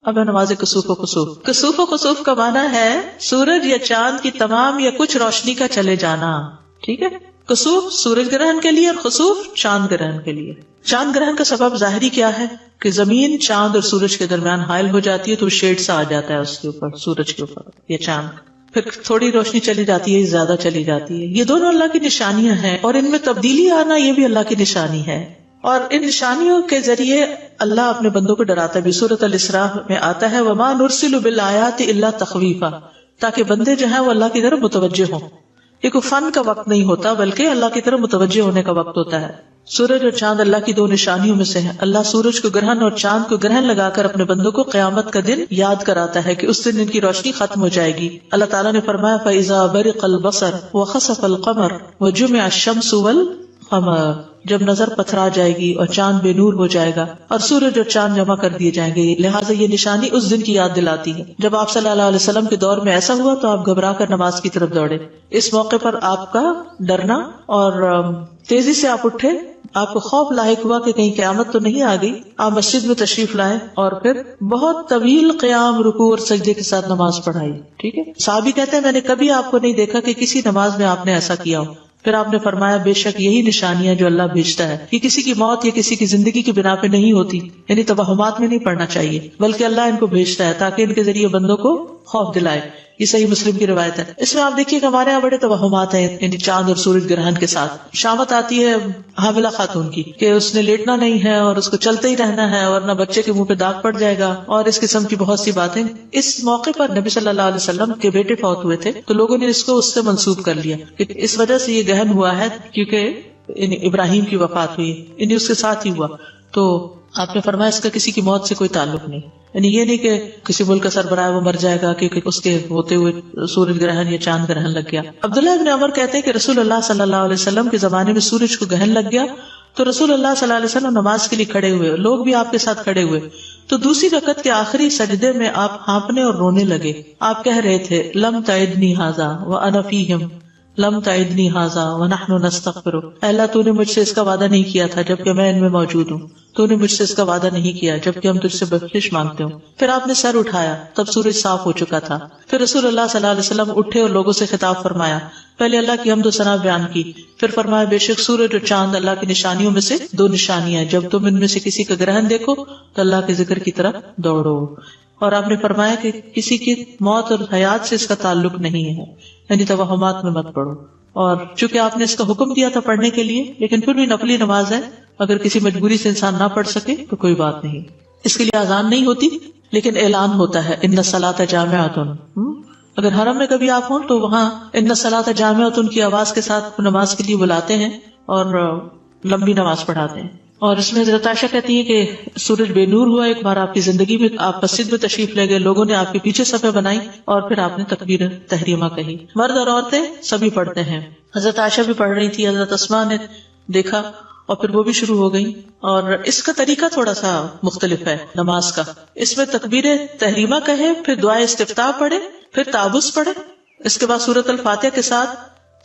اب ہے نماز کسوف و خسوف. کسوف و خسوف کا معنی ہے سورج یا چاند کی تمام یا کچھ روشنی کا چلے جانا. ٹھیک ہے. کسوف سورج گرہن کے لیے اور خسوف چاند گرہن کے لیے. چاند گرہن کا سبب ظاہری کیا ہے کہ زمین چاند اور سورج کے درمیان حائل ہو جاتی ہے تو شیڈ سا آ جاتا ہے اس کے اوپر، سورج کے اوپر یا چاند. پھر تھوڑی روشنی چلی جاتی ہے، زیادہ چلی جاتی ہے. یہ دونوں اللہ کی نشانیاں ہیں اور ان میں تبدیلی آنا یہ بھی اللہ کی نشانی ہے. اور ان نشانیوں کے ذریعے اللہ اپنے بندوں کو ڈراتا ہے. سورۃ الاسراء میں آتا ہے وَمَا نُرْسِلُ بِالْآيَاتِ إِلَّا تَخْوِيفًا، تاکہ بندے جو ہیں وہ اللہ کی طرف متوجہ ہوں. یہ کوئی فن کا وقت نہیں ہوتا بلکہ اللہ کی طرف متوجہ ہونے کا وقت ہوتا ہے. سورج اور چاند اللہ کی دو نشانیوں میں سے ہیں. اللہ سورج کو گرہن اور چاند کو گرہن لگا کر اپنے بندوں کو قیامت کا دن یاد کراتا ہے کہ اس دن ان کی روشنی ختم ہو جائے گی. اللہ تعالیٰ نے فرمایا فَإِذَا بَرِقَ الْبَصَرُ وَخَسَفَ الْقَمَرُ وَجُمِعَ الشَّمْسُ وَالْقَمَرُ، جب نظر پتھرا جائے گی اور چاند بے نور ہو جائے گا اور سورج اور چاند جمع کر دیے جائیں گے. لہٰذا یہ نشانی اس دن کی یاد دلاتی ہے. جب آپ صلی اللہ علیہ وسلم کے دور میں ایسا ہوا تو آپ گھبرا کر نماز کی طرف دوڑے. اس موقع پر آپ کا ڈرنا اور تیزی سے آپ اٹھے. آپ کو خوف لاحق ہوا کہ کہیں قیامت تو نہیں آ گئی. آپ مسجد میں تشریف لائے اور پھر بہت طویل قیام، رکوع اور سجدے کے ساتھ نماز پڑھائی. ٹھیک ہے. صحابی کہتے ہیں میں نے کبھی آپ کو نہیں دیکھا کہ کسی نماز میں آپ نے ایسا کیا ہو. پھر آپ نے فرمایا بے شک یہی نشانیاں جو اللہ بھیجتا ہے یہ کسی کی موت یا کسی کی زندگی کی بنا پہ نہیں ہوتی، یعنی توہمات میں نہیں پڑھنا چاہیے، بلکہ اللہ ان کو بھیجتا ہے تاکہ ان کے ذریعے بندوں کو خوف دلائے. یہ صحیح مسلم کی روایت ہے. اس میں آپ دیکھیے کہ ہمارے یہاں بڑے توہمات ہیں، یعنی چاند اور سورج گرہن کے ساتھ شامت آتی ہے حاملہ خاتون کی کہ اس نے لیٹنا نہیں ہے اور اس کو چلتے ہی رہنا ہے ورنہ بچے کے منہ پہ داغ پڑ جائے گا، اور اس قسم کی بہت سی باتیں. اس موقع پر نبی صلی اللہ علیہ وسلم کے بیٹے فوت ہوئے تھے تو لوگوں نے اس کو اس سے منسوب کر لیا کہ اس وجہ سے یہ گہن ہوا ہے کیونکہ ابراہیم کی وفات ہوئی، یعنی اس کے ساتھ ہی ہوا. تو آپ نے فرمایا اس کا کسی کی موت سے کوئی تعلق نہیں، یعنی یہ نہیں کہ کسی ملک کا سربراہ وہ مر جائے گا کیونکہ اس کے ہوتے ہوئے سورج گرہن یا چاند گرہن لگ گیا. عبداللہ ابن عمر کہتے ہیں کہ رسول اللہ صلی اللہ علیہ وسلم کے زمانے میں سورج کو گرہن لگ گیا تو رسول اللہ صلی اللہ علیہ وسلم نماز کے لیے کھڑے ہوئے، لوگ بھی آپ کے ساتھ کھڑے ہوئے. تو دوسری رکعت کے آخری سجدے میں آپ ہانپنے اور رونے لگے. آپ کہہ رہے تھے لم تعدنی ھذا وانا فیہم، لم تعدنی ھذا ونحن نستغفر. اے اللہ تو نے مجھ سے اس کا وعدہ نہیں کیا تھا جبکہ میں ان میں موجود ہوں، تو نے مجھ سے اس کا وعدہ نہیں کیا جبکہ ہم تجھ سے بخشش مانگتے ہوں. پھر آپ نے سر اٹھایا تب سورج صاف ہو چکا تھا. پھر رسول اللہ صلی اللہ علیہ وسلم اٹھے اور لوگوں سے خطاب فرمایا. پہلے اللہ کی حمد و ثنا بیان کی، پھر فرمایا بے شک سورج اور چاند اللہ کی نشانیوں میں سے دو نشانیاں، جب تم ان میں سے کسی کا گرہن دیکھو تو اللہ کے ذکر کی طرف دوڑو. اور آپ نے فرمایا کہ کسی کی موت اور حیات سے اس کا تعلق نہیں ہے، یعنی توہمات میں مت پڑھو. اور چونکہ آپ نے اس کا حکم دیا تھا پڑھنے کے لیے، لیکن پھر بھی نفلی نماز ہے، اگر کسی مجبوری سے انسان نہ پڑھ سکے تو کوئی بات نہیں. اس کے لیے اذان نہیں ہوتی لیکن اعلان ہوتا ہے ان الصلاۃ جامعۃ. اگر حرم میں کبھی آپ ہوں تو وہاں ان الصلاۃ جامعۃ کی آواز کے ساتھ نماز کے لیے بلاتے ہیں اور لمبی نماز پڑھاتے ہیں. اور اس میں حضرت عائشہ کہتی ہے کہ سورج بے نور ہوا ایک بار آپ کی زندگی میں، آپ مسجد میں تشریف لے گئے، لوگوں نے آپ کے پیچھے صفیں بنائی اور پھر آپ نے تکبیر تحریمہ کہی. مرد اور عورتیں سبھی پڑھتے ہیں. حضرت عائشہ بھی پڑھ رہی تھی، حضرت اسماء نے دیکھا اور پھر وہ بھی شروع ہو گئی. اور اس کا طریقہ تھوڑا سا مختلف ہے نماز کا. اس میں تکبیر تحریمہ کہے، پھر دعائے استفتاح پڑھے، پھر تعوذ پڑھے، اس کے بعد سورۃ الفاتحہ کے ساتھ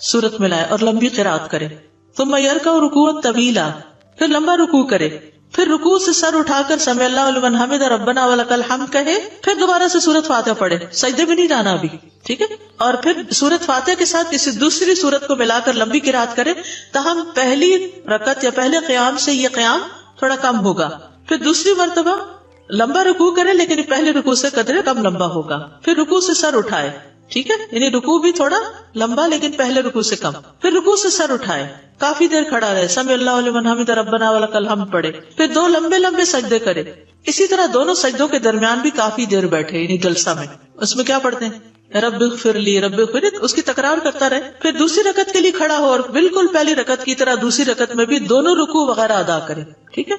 سورت ملائے اور لمبی قرات کرے. ثم یرکع رکوعا طویلا، پھر لمبا رکوع کرے، پھر رکوع سے سر اٹھا کر سمع اللہ لمن حمد ربنا ولک الحمد کہے، پھر دوبارہ سے سورت فاتحہ پڑھے، سجدے میں نہیں جانا ابھی. ٹھیک ہے. اور پھر سورت فاتحہ کے ساتھ کسی دوسری سورت کو ملا کر لمبی قرات کرے، تاہم پہلی رکعت یا پہلے قیام سے یہ قیام تھوڑا کم ہوگا. پھر دوسری مرتبہ لمبا رکوع کرے لیکن پہلے رکوع سے قدرے کم لمبا ہوگا. پھر رکوع سے سر اٹھائے، ٹھیک ہے، یعنی رکوع بھی تھوڑا لمبا لیکن پہلے رکوع سے کم. پھر رکوع سے سر اٹھائے، کافی دیر کھڑا رہے، سمع اللہ لمن حمد ربنا ولک الحمد پڑھے، پھر دو لمبے لمبے سجدے کرے. اسی طرح دونوں سجدوں کے درمیان بھی کافی دیر بیٹھے، یعنی جلسہ میں. اس میں کیا پڑھتے ہیں رب اغفر لی رب اغفر لی، اس کی تکرار کرتا رہے. پھر دوسری رکعت کے لیے کھڑا ہو اور بالکل پہلی رکعت کی طرح دوسری رکعت میں بھی دونوں رکوع وغیرہ ادا کرے. ٹھیک ہے.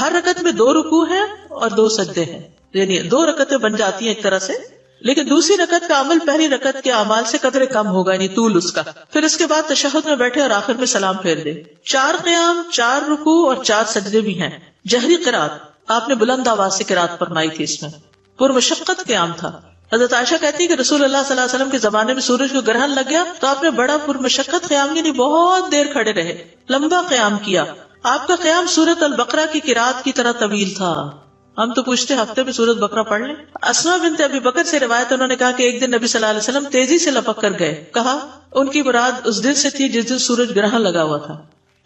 ہر رکعت میں دو رکوع ہیں اور دو سجدے ہیں، یعنی دو رکعتیں بن جاتی ہیں ایک طرح سے، لیکن دوسری رکعت کا عمل پہلی رکعت کے اعمال سے قدرے کم ہوگا، یعنی طول اس کا. پھر اس کے بعد تشہد میں بیٹھے اور آخر میں سلام پھیر دے. 4 قیام، 4 رکوع اور 4 سجدے بھی ہیں. جہری قرات، آپ نے بلند آواز سے قرات فرمائی تھی. اس میں پرمشقت قیام تھا. حضرت عائشہ کہتی ہے کہ رسول اللہ صلی اللہ علیہ وسلم کے زمانے میں سورج کو گرہن لگ گیا تو آپ نے بڑا پرمشقت قیام، یعنی بہت دیر کھڑے رہے، لمبا قیام کیا. آپ کا قیام سورۃ البقرہ کی قرات کی طرح طویل تھا. ہم تو پوچھتے ہفتے میں سورۃ بقرہ پڑھ لیں. اسماء بنت ابی بکر سے روایت، انہوں نے کہا کہ ایک دن نبی صلی اللہ علیہ وسلم تیزی سے لپک کر گئے. کہا ان کی مراد اس دن سے تھی جس دن سورج گرہن لگا ہوا تھا.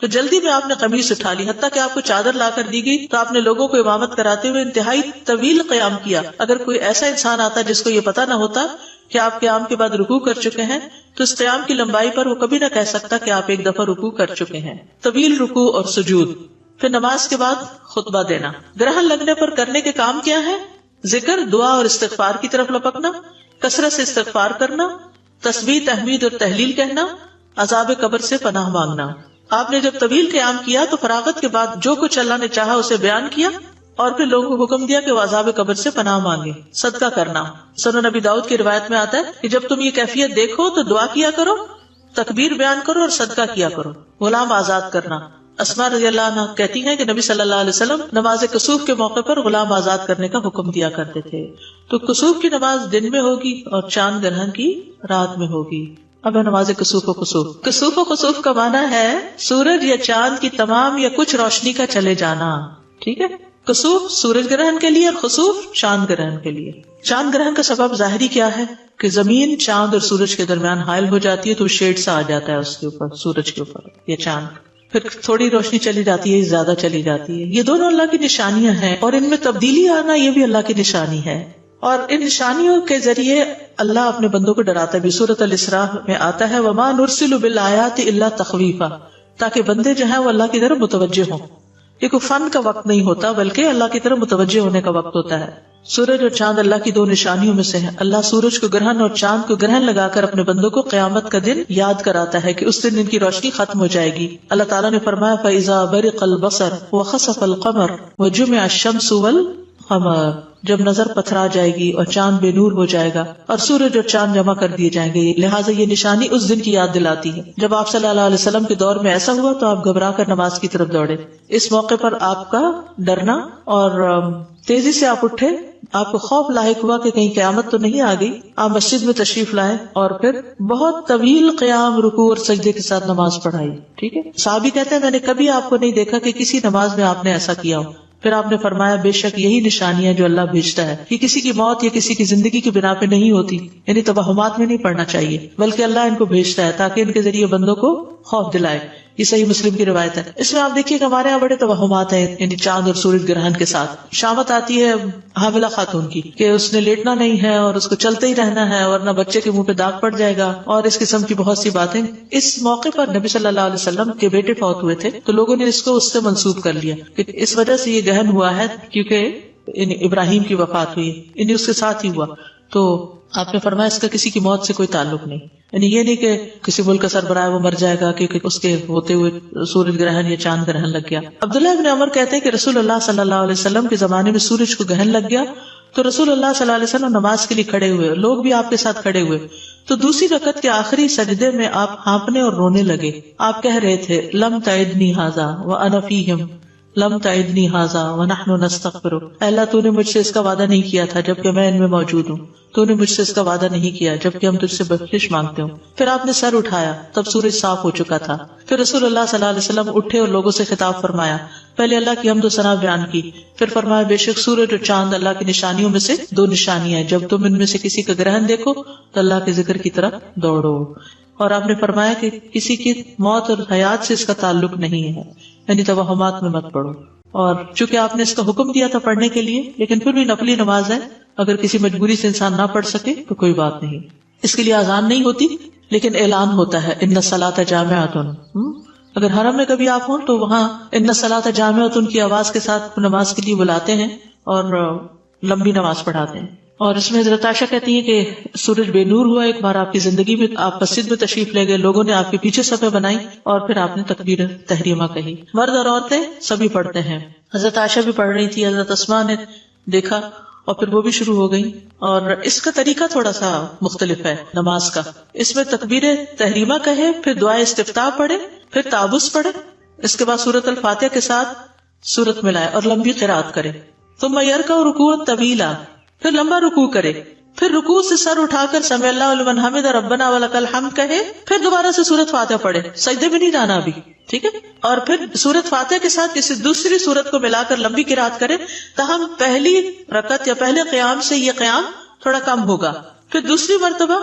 تو جلدی میں آپ نے قمیص اٹھا لی، حتیٰ کہ آپ کو چادر لا کر دی گئی تو آپ نے لوگوں کو امامت کراتے ہوئے انتہائی طویل قیام کیا. اگر کوئی ایسا انسان آتا جس کو یہ پتا نہ ہوتا کہ آپ قیام کے بعد رکوع کر چکے ہیں تو اس قیام کی لمبائی پر وہ کبھی نہ کہہ سکتا کہ آپ ایک دفعہ رکوع کر چکے ہیں. طویل رکوع اور سجود. پھر نماز کے بعد خطبہ دینا. گرہن لگنے پر کرنے کے کام کیا ہے؟ ذکر، دعا اور استغفار کی طرف لپکنا، کثرت سے استغفار کرنا، تسبیح، تحمید اور تہلیل کہنا، عذاب قبر سے پناہ مانگنا. آپ نے جب طویل قیام کیا تو فراغت کے بعد جو کچھ اللہ نے چاہا اسے بیان کیا اور پھر لوگوں کو حکم دیا کہ وہ عذاب قبر سے پناہ مانگے. صدقہ کرنا. سنن نبی داؤد کی روایت میں آتا ہے کہ جب تم یہ کیفیت دیکھو تو دعا کیا کرو، تکبیر بیان کرو اور صدقہ کیا کرو. غلام آزاد کرنا. اسماء رضی اللہ عنہ کہتی ہیں کہ نبی صلی اللہ علیہ وسلم نماز کسوف کے موقع پر غلام آزاد کرنے کا حکم دیا کرتے تھے. تو کسوف کی نماز دن میں ہوگی اور چاند گرہن کی رات میں ہوگی. اب ہے نماز کسوف و خسوف. کسوف و خسوف کا معنی ہے سورج یا چاند کی تمام یا کچھ روشنی کا چلے جانا. ٹھیک ہے. کسوف سورج گرہن کے لیے اور خسوف چاند گرہن کے لیے. چاند گرہن کا سبب ظاہری کیا ہے کہ زمین چاند اور سورج کے درمیان حائل ہو جاتی ہے تو شیڈ سا آ جاتا ہے اس کے اوپر، سورج کے اوپر یا چاند. پھر تھوڑی روشنی چلی جاتی ہے، زیادہ چلی جاتی ہے. یہ دونوں اللہ کی نشانیاں ہیں اور ان میں تبدیلی آنا یہ بھی اللہ کی نشانی ہے. اور ان نشانیوں کے ذریعے اللہ اپنے بندوں کو ڈراتا ہے. بھی سورۃ الاسراء میں آتا ہے وما نرسل بالآیات الا تخویفا، تاکہ بندے جو ہیں وہ اللہ کی طرف متوجہ ہوں. یہ کوئی فن کا وقت نہیں ہوتا بلکہ اللہ کی طرف متوجہ ہونے کا وقت ہوتا ہے. سورج اور چاند اللہ کی دو نشانیوں میں سے ہے. اللہ سورج کو گرہن اور چاند کو گرہن لگا کر اپنے بندوں کو قیامت کا دن یاد کراتا ہے کہ اس دن ان کی روشنی ختم ہو جائے گی. اللہ تعالیٰ نے فرمایا فَإِذَا بَرِقَ الْبَصَرُ وَخَسَفَ الْقَمَرُ وَجُمِعَ الشَّمْسُ وَالْقَمَرُ، جب نظر پتھرا جائے گی اور چاند بے نور ہو جائے گا اور سورج اور چاند جمع کر دیے جائیں گے. لہٰذا یہ نشانی اس دن کی یاد دلاتی ہے. جب آپ صلی اللہ علیہ وسلم کے دور میں ایسا ہوا تو آپ گھبرا کر نماز کی طرف دوڑے. اس موقع پر آپ کا ڈرنا اور تیزی سے آپ اٹھے. آپ کو خوف لاحق ہوا کہ کہیں قیامت تو نہیں آ گئی. آپ مسجد میں تشریف لائے اور پھر بہت طویل قیام، رکوع اور سجدے کے ساتھ نماز پڑھائی. ٹھیک ہے. صحابی کہتے ہیں میں نے کبھی آپ کو نہیں دیکھا کہ کسی نماز میں آپ نے ایسا کیا ہو. پھر آپ نے فرمایا بے شک یہی نشانی ہے جو اللہ بھیجتا ہے. یہ کسی کی موت یا کسی کی زندگی کی بنا پہ نہیں ہوتی، یعنی توہمات میں نہیں پڑھنا چاہیے، بلکہ اللہ ان کو بھیجتا ہے تاکہ ان کے ذریعے بندوں کو خوف دلائے. یہ صحیح مسلم کی روایت ہے. اس میں آپ دیکھیے کہ ہمارے یہاں بڑے توہمات ہیں، یعنی چاند اور سورج گرہن کے ساتھ. شامت آتی ہے حاملہ خاتون کی کہ اس نے لیٹنا نہیں ہے اور اس کو چلتے ہی رہنا ہے ورنہ بچے کے منہ پہ داغ پڑ جائے گا، اور اس قسم کی بہت سی باتیں. اس موقع پر نبی صلی اللہ علیہ وسلم کے بیٹے فوت ہوئے تھے تو لوگوں نے اس کو اس سے منسوب کر لیا کہ اس وجہ سے یہ گہن ہوا ہے کیونکہ ابراہیم کی وفات ہوئی، یعنی اس کے ساتھ ہی ہوا. تو آپ نے فرمایا اس کا کسی کی موت سے کوئی تعلق نہیں. یعنی یہ نہیں کہ کسی ملک کا سربراہ وہ مر جائے گا کیونکہ اس کے ہوتے ہوئے سورج گرہن یا چاند گرہن لگ گیا. عبداللہ ابن عمر کہتے ہیں کہ رسول اللہ صلی اللہ علیہ وسلم کے زمانے میں سورج کو گرہن لگ گیا تو رسول اللہ صلی اللہ علیہ وسلم نماز کے لیے کھڑے ہوئے، لوگ بھی آپ کے ساتھ کھڑے ہوئے. تو دوسری رکعت کے آخری سجدے میں آپ ہانپنے اور رونے لگے. آپ کہہ رہے تھے لم تعدنی ھذا وانا فیہم، لم تعدنی ھذا ونحن نستغفر. اللہ تو نے مجھ سے اس کا وعدہ نہیں کیا تھا جبکہ میں ان میں موجود ہوں. تو نے مجھ سے اس کا وعدہ نہیں کیا جبکہ ہم تجھ سے بخشش مانگتے ہوں. پھر آپ نے سر اٹھایا، تب سورج صاف ہو چکا تھا. پھر رسول اللہ صلی اللہ علیہ وسلم اٹھے اور لوگوں سے خطاب فرمایا. پہلے اللہ کی حمد و ثنا بیان کی، پھر فرمایا بے شک سورج اور چاند اللہ کی نشانیوں میں سے دو نشانیاں ہیں. جب تم ان میں سے کسی کا گرہن دیکھو تو اللہ کے ذکر کی طرف دوڑو. اور آپ نے فرمایا کہ کسی کی موت اور حیات سے اس کا تعلق نہیں ہے، یعنی توہمات میں مت پڑھو. اور چونکہ آپ نے اس کا حکم دیا تھا پڑھنے کے لیے، لیکن پھر بھی نفلی نماز ہے، اگر کسی مجبوری سے انسان نہ پڑھ سکے تو کوئی بات نہیں. اس کے لیے اذان نہیں ہوتی لیکن اعلان ہوتا ہے ان الصلاۃ جامعۃ. اگر حرم میں کبھی آپ ہوں تو وہاں ان الصلاۃ جامعۃ کی آواز کے ساتھ نماز کے لیے بلاتے ہیں اور لمبی نماز پڑھاتے ہیں. اور اس میں حضرت عائشہ کہتی ہیں کہ سورج بے نور ہوا ایک بار آپ کی زندگی میں، آپ مسجد میں تشریف لے گئے، لوگوں نے آپ کے پیچھے صفیں بنائی اور پھر آپ نے تکبیر تحریمہ کہی. مرد اور عورتیں سبھی پڑھتے ہیں. حضرت عائشہ بھی پڑھ رہی تھی، حضرت اسماء نے دیکھا اور پھر وہ بھی شروع ہو گئی. اور اس کا طریقہ تھوڑا سا مختلف ہے نماز کا. اس میں تکبیر تحریمہ کہے، پھر دعائے استفتاح پڑھے، پھر تعوذ پڑھے، اس کے بعد سورۃ الفاتحہ کے ساتھ سورت ملائے اور لمبی قرات کرے. ثم یرکع رکوعا طویلا، پھر لمبا رکوع کرے، پھر رکوع سے سر اٹھا کر سمع اللہ لمن حمدہ ربنا ولک الحمد کہے، پھر دوبارہ سے سورۃ فاتحہ پڑھے، سجدے میں نہیں جانا ابھی، ٹھیک ہے، اور پھر سورۃ فاتحہ کے ساتھ کسی دوسری سورت کو ملا کر لمبی قرات کرے تاہم پہلی رکعت یا پہلے قیام سے یہ قیام تھوڑا کم ہوگا، پھر دوسری مرتبہ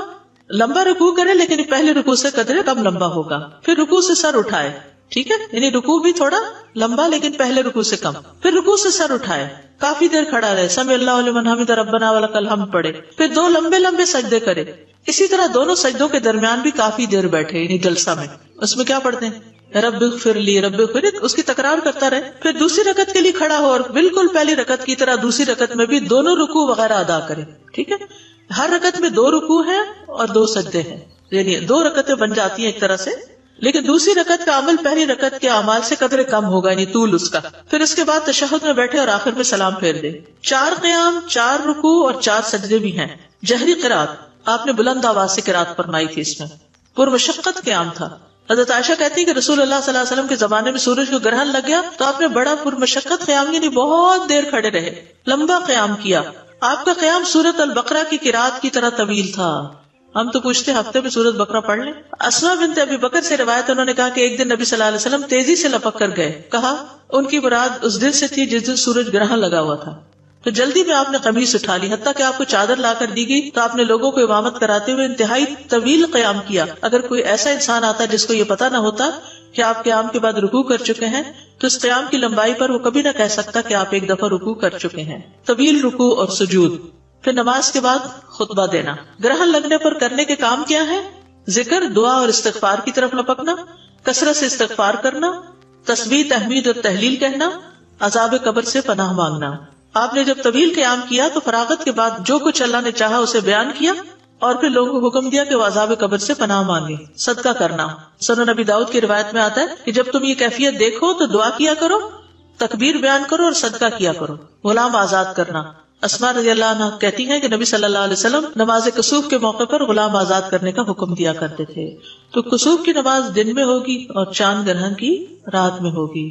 لمبا رکوع کرے لیکن پہلے رکوع سے قدرے کم لمبا ہوگا، پھر رکوع سے سر اٹھائے، ٹھیک ہے، یعنی رکوع بھی تھوڑا لمبا لیکن پہلے رکوع سے کم، پھر رکوع سے سر اٹھائے، کافی دیر کھڑا رہے، سمع اللہ لمن حمدہ ربنا ولک الحمد پڑھے، پھر 2 لمبے لمبے سجدے کرے، اسی طرح دونوں سجدوں کے درمیان بھی کافی دیر بیٹھے، یعنی جلسہ میں اس میں کیا پڑھتے ہیں رب اغفر لی رب اغفر، اس کی تکرار کرتا رہے، پھر دوسری رکعت کے لیے کھڑا ہو اور بالکل پہلی رکعت کی طرح دوسری رکعت میں بھی دونوں رکوع وغیرہ ادا کرے، ٹھیک ہے، ہر رکعت میں 2 رکوع ہیں اور 2 سجدے ہیں، یعنی 2 رکعتیں بن جاتی ہیں ایک طرح سے، لیکن دوسری رکعت کا عمل پہلی رکعت کے اعمال سے قدرے کم ہوگا، یعنی طول اس کا، پھر اس کے بعد تشہد میں بیٹھے اور آخر میں سلام پھیر دے۔ 4 قیام، 4 رکوع اور 4 سجدے بھی ہیں۔ جہری قرات، آپ نے بلند آواز سے قرات فرمائی تھی، اس میں پرمشقت قیام تھا۔ حضرت عائشہ کہتی ہے کہ رسول اللہ صلی اللہ علیہ وسلم کے زمانے میں سورج کو گرہن لگ گیا تو آپ نے بڑا پرمشقت قیام، یعنی بہت دیر کھڑے رہے، لمبا قیام کیا۔ آپ کا قیام سورۃ البقرہ کی قرات کی طرح طویل تھا۔ ہم تو پوچھتے ہفتے میں سورۃ بقرہ پڑھ لیں۔ اسماء بنت ابی بکر سے روایت، انہوں نے کہا کہ ایک دن نبی صلی اللہ علیہ وسلم تیزی سے لپک کر گئے، کہا ان کی مراد اس دن سے تھی جس دن سورج گرہن لگا ہوا تھا، تو جلدی میں آپ نے قمیص اٹھا لی، حتیٰ کہ آپ کو چادر لا کر دی گئی تو آپ نے لوگوں کو امامت کراتے ہوئے انتہائی طویل قیام کیا۔ اگر کوئی ایسا انسان آتا جس کو یہ پتا نہ ہوتا کہ آپ قیام کے بعد رکوع کر چکے ہیں تو اس قیام کی لمبائی پر وہ کبھی نہ کہہ سکتا کہ آپ ایک دفعہ رکوع کر چکے ہیں۔ طویل رکوع اور سجود، پھر نماز کے بعد خطبہ دینا۔ گرہن لگنے پر کرنے کے کام کیا ہے؟ ذکر، دعا اور استغفار کی طرف لپکنا، کثرت سے استغفار کرنا، تسبیح، تحمید اور تہلیل کہنا، عذاب قبر سے پناہ مانگنا۔ آپ نے جب طویل قیام کیا تو فراغت کے بعد جو کچھ اللہ نے چاہا اسے بیان کیا اور پھر لوگوں کو حکم دیا کہ وہ عذاب قبر سے پناہ مانگے۔ صدقہ کرنا، سنن نبی داؤد کی روایت میں آتا ہے کہ جب تم یہ کیفیت دیکھو تو دعا کیا کرو، تکبیر بیان کرو اور صدقہ کیا کرو۔ غلام آزاد کرنا، اسماء رضی اللہ عنہ کہتی ہیں کہ نبی صلی اللہ علیہ وسلم نماز کسوف کے موقع پر غلام آزاد کرنے کا حکم دیا کرتے تھے۔ تو کسوف کی نماز دن میں ہوگی اور چاند گرہن کی رات میں ہوگی۔